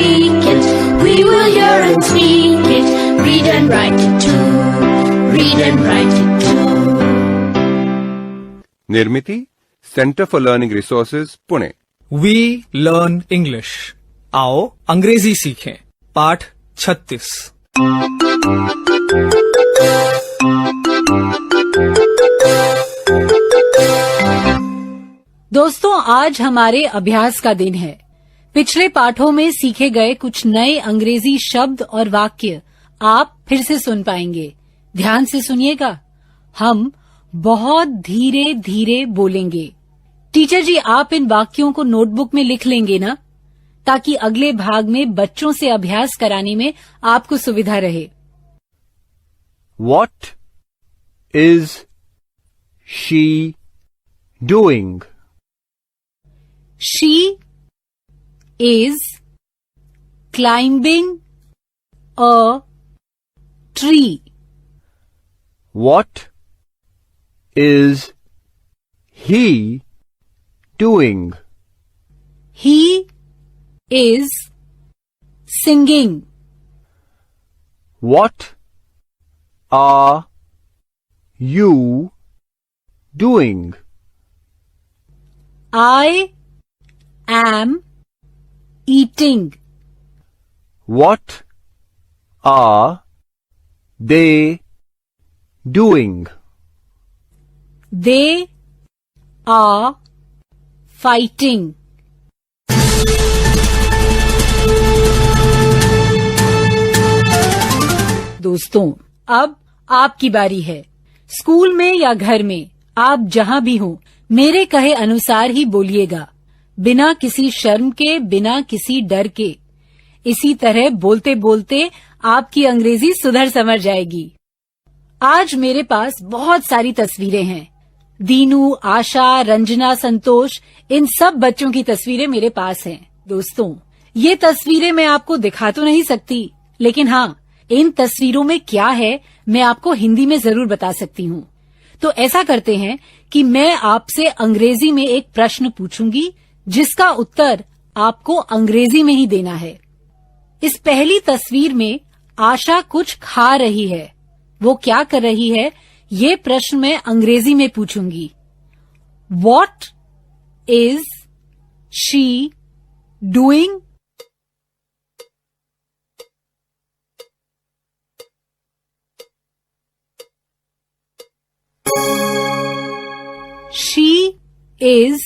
speak it. We will hear and speak it. Read and write it too. Read and write it too. Nirmiti center for learning resources Pune. We learn English. आओ अंग्रेजी सीखें। पाठ 36। दोस्तों, आज हमारे अभ्यास का दिन है। पिछले पाठों में सीखे गए कुछ नए अंग्रेजी शब्द और वाक्य आप फिर से सुन पाएंगे। ध्यान से सुनिएगा। हम बहुत धीरे धीरे बोलेंगे। टीचर जी, आप इन वाक्यों को नोटबुक में लिख लेंगे ना, ताकि अगले भाग में बच्चों से अभ्यास कराने में आपको सुविधा रहे। What is she doing? She is climbing a tree. What is he doing? He is singing. What are you doing? I am eating. What are they doing? They are fighting. दोस्तों, अब आपकी बारी है। स्कूल में या घर में, आप जहां भी हो, मेरे कहे अनुसार ही बोलिएगा, बिना किसी शर्म के, बिना किसी डर के। इसी तरह बोलते बोलते आपकी अंग्रेजी सुधर समझ जाएगी। आज मेरे पास बहुत सारी तस्वीरें हैं। दीनू, आशा, रंजना, संतोष, इन सब बच्चों की तस्वीरें मेरे पास हैं। दोस्तों, ये तस्वीरें मैं आपको दिखा तो नहीं सकती, लेकिन हाँ, इन तस्वीरों में क्या है मैं आपको हिंदी में जरूर बता सकती हूँ। तो ऐसा करते हैं कि मैं आपसे अंग्रेजी में एक प्रश्न पूछूंगी, जिसका उत्तर आपको अंग्रेजी में ही देना है। इस पहली तस्वीर में आशा कुछ खा रही है। वो क्या कर रही है, ये प्रश्न मैं अंग्रेजी में पूछूंगी। What is she doing? She is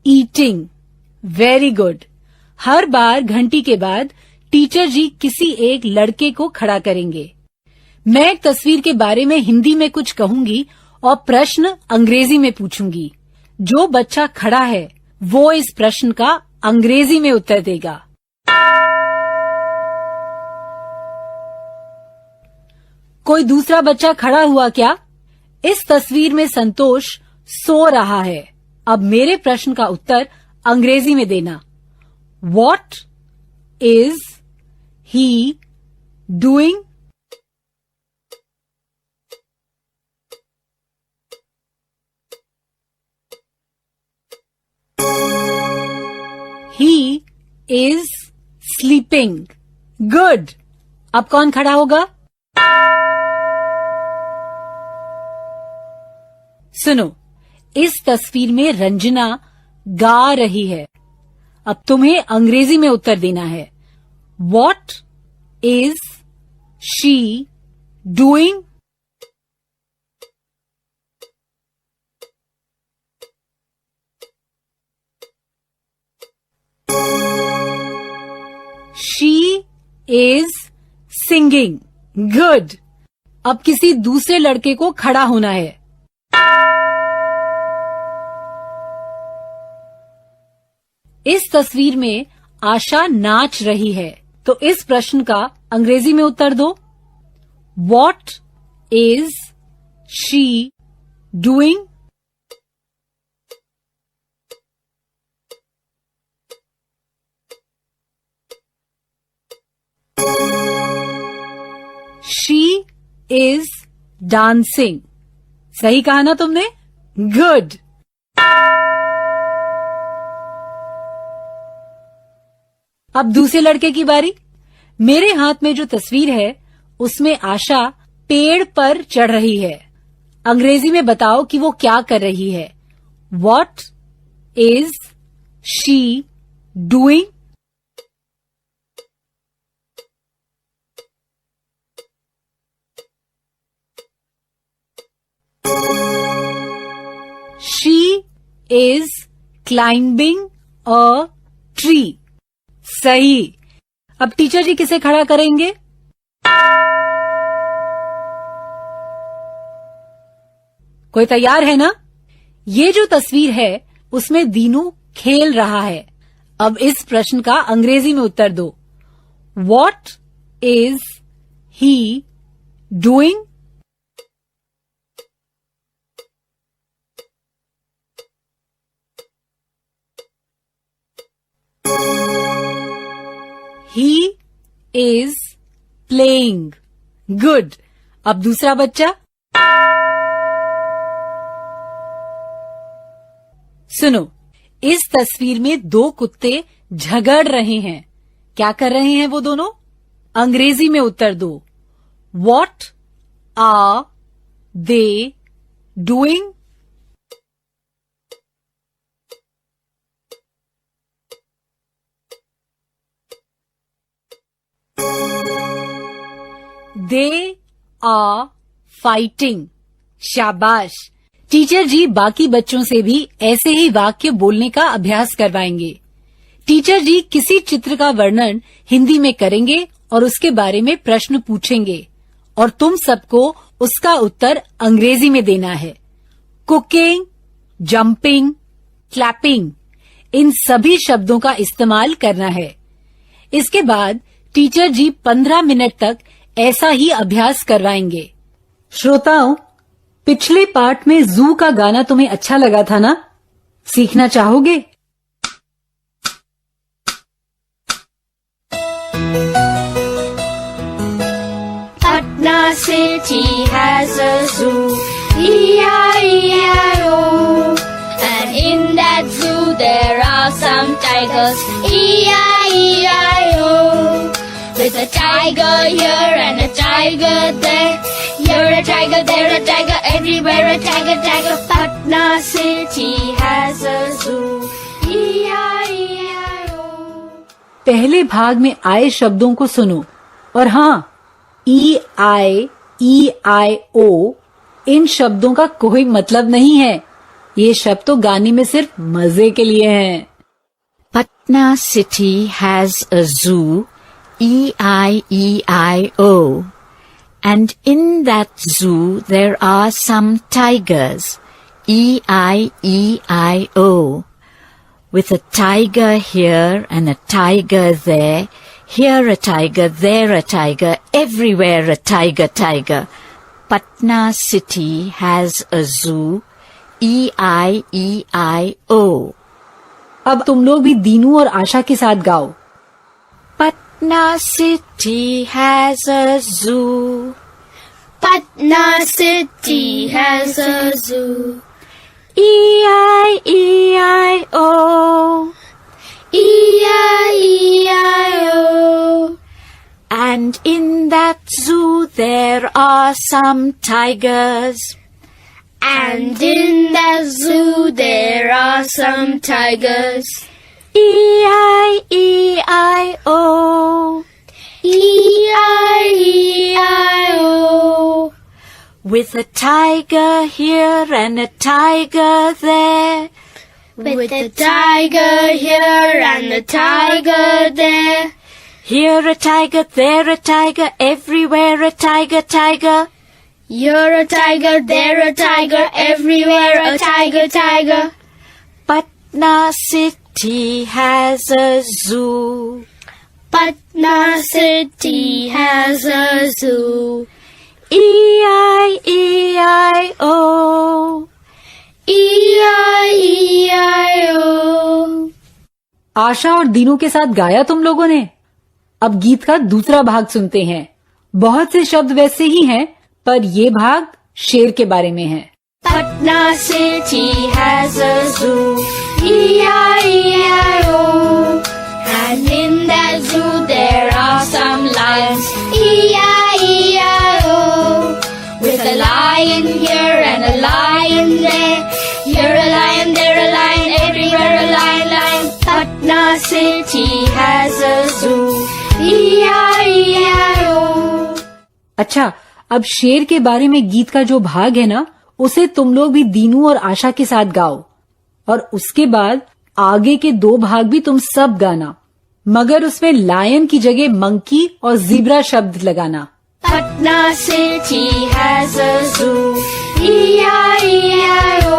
eating. Very good. हर बार घंटी के बाद टीचर जी किसी एक लड़के को खड़ा करेंगे। मैं एक तस्वीर के बारे में हिंदी में कुछ कहूंगी और प्रश्न अंग्रेजी में पूछूंगी। जो बच्चा खड़ा है वो इस प्रश्न का अंग्रेजी में उत्तर देगा। कोई दूसरा बच्चा खड़ा हुआ क्या? इस तस्वीर में संतोष सो रहा है। अब मेरे प्रश्न का उत्तर अंग्रेजी में देना। What is he doing? He is sleeping. Good. अब कौन खड़ा होगा? सुनो, इस तस्वीर में रंजना गा रही है। अब तुम्हें अंग्रेजी में उत्तर देना है। What is she doing? She is singing. Good. अब किसी दूसरे लड़के को खड़ा होना है। इस तस्वीर में आशा नाच रही है। तो इस प्रश्न का अंग्रेजी में उत्तर दो। What is she doing? She is dancing. सही कहा ना तुमने? Good. अब दूसरे लड़के की बारी। मेरे हाथ में जो तस्वीर है उसमें आशा पेड़ पर चढ़ रही है। अंग्रेजी में बताओ कि वो क्या कर रही है। What is she doing? She is climbing a tree. सही। अब टीचर जी किसे खड़ा करेंगे? कोई तैयार है ना? ये जो तस्वीर है उसमें दीनू खेल रहा है। अब इस प्रश्न का अंग्रेजी में उत्तर दो। What is he doing? He is playing. Good. अब दूसरा बच्चा। सुनो, इस तस्वीर में दो कुत्ते झगड़ रहे हैं। क्या कर रहे हैं वो दोनों? अंग्रेजी में उत्तर दो। What are they doing? They are fighting. शाबाश। टीचर जी बाकी बच्चों से भी ऐसे ही वाक्य बोलने का अभ्यास करवाएंगे। टीचर जी किसी चित्र का वर्णन हिंदी में करेंगे और उसके बारे में प्रश्न पूछेंगे और तुम सबको उसका उत्तर अंग्रेजी में देना है। कुकिंग, जंपिंग, क्लैपिंग, इन सभी शब्दों का इस्तेमाल करना है। इसके बाद टीचर जी 15 मिनट तक ऐसा ही अभ्यास करवाएंगे। श्रोताओं, पिछले पार्ट में जू का गाना तुम्हें अच्छा लगा था ना? सीखना चाहोगे? Patna city has a zoo, E-I-E-I-O. And in that zoo there are some tigers, E-I-E-I-O. With a tiger here and a tiger there, here a tiger, there a tiger, everywhere a tiger, tiger. Patna city has a zoo, E-I-E-I-O. पहले भाग में आए शब्दों को सुनो और हाँ, E-I-E-I-O इन शब्दों का कोई मतलब नहीं है। ये शब्द तो गाने में सिर्फ मजे के लिए हैं। Patna city has a zoo, E-I-E-I-O. And in that zoo there are some tigers, E-I-E-I-O. With a tiger here and a tiger there, here a tiger, there a tiger, everywhere a tiger, tiger. Patna city has a zoo, E-I-E-I-O. अब तुम लोग भी दीनू और आशा के साथ गाओ। Patna city has a zoo. Patna city has a zoo, E-I-E-I-O. E-I-E-I-O. And in that zoo there are some tigers. And in that zoo there are some tigers, E-I-E-I-O. E-I-E-I-O. With a tiger here and a tiger there, With a tiger here and a tiger there, here a tiger, there a tiger, everywhere a tiger, tiger. you're a tiger, there a tiger, everywhere a tiger, tiger. Patna city has a zoo. Patna city has a zoo, E-I-E-I-O. E-I-E-I-O. आशा और दीनू के साथ गाया तुम लोगों ने। अब गीत का दूसरा भाग सुनते हैं। बहुत से शब्द वैसे ही हैं, पर ये भाग शेर के बारे में है। Patna city has a zoo, E-I-E-I-O. And in that city has a zoo. E-I-E-I-O. अच्छा, अब शेर के बारे में गीत का जो भाग है ना, उसे तुम लोग भी दीनू और आशा के साथ गाओ, और उसके बाद आगे के 2 भाग भी तुम सब गाना, मगर उसमें लायन की जगह मंकी और जीब्रा शब्द लगाना। Patna city has a zoo. E-I-E-I-O.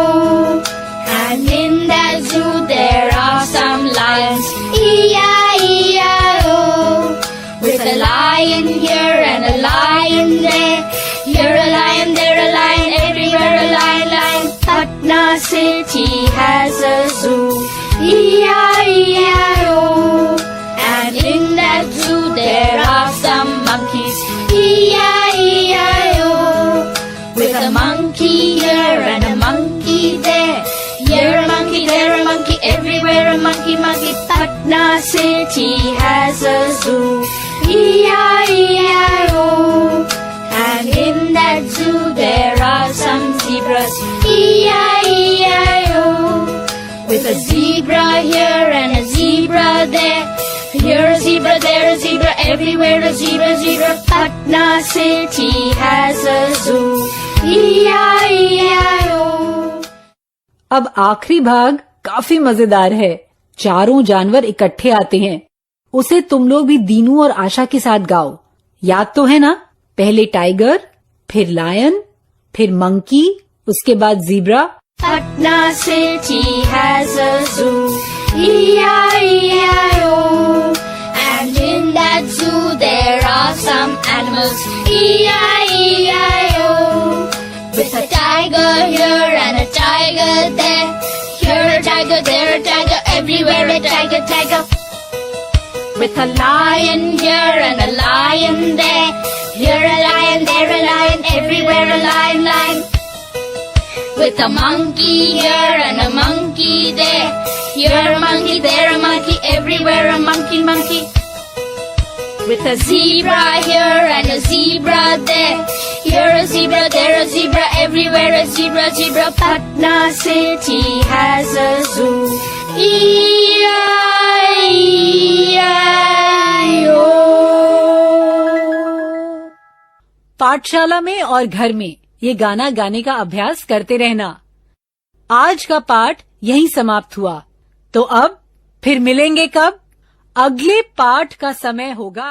And in that zoo there are some lions. E-I-E-I-O. With a lion here and a lion there. Here a lion, there a lion, everywhere a lion, lion. Patna city has a zoo. E-I-E-I-O. And in that zoo there are some monkeys. E-I-E-I-O. With a monkey here and a monkey there. Here a monkey, there a monkey, everywhere a monkey, monkey. Patna city has a zoo. E-I-E-I-O. And in that zoo there are some zebras. E-I-E-I-O. With a zebra here and a zebra there. Here a zebra, there a zebra, everywhere a zebra, zebra. Patna city has a zoo. E-I-E-I-O. अब आखिरी भाग काफी मजेदार है। चारों जानवर इकट्ठे आते हैं, उसे तुम लोग भी दीनू और आशा के साथ गाओ। याद तो है ना? पहले टाइगर, फिर लायन, फिर मंकी, उसके बाद zebra. Patna city has a zoo. E-I-E-I-O. And in that zoo there are some animals. E-I-E-I-O. With a tiger here and a tiger there. Here a tiger, there a tiger, everywhere a tiger, tiger. With a lion here and a lion there. Here a lion, there a lion, everywhere a lion, lion. With a monkey here and a monkey there. Here a monkey, there a monkey, everywhere a monkey, monkey. With a zebra here and a zebra there. Here a zebra, there a zebra, everywhere a zebra, zebra. Patna city has a zoo. E-I-E-I-O. पाठशाला में और घर में ये गाना गाने का अभ्यास करते रहना। आज का पाठ यहीं समाप्त हुआ, तो अब फिर मिलेंगे कब? अगले पाठ का समय होगा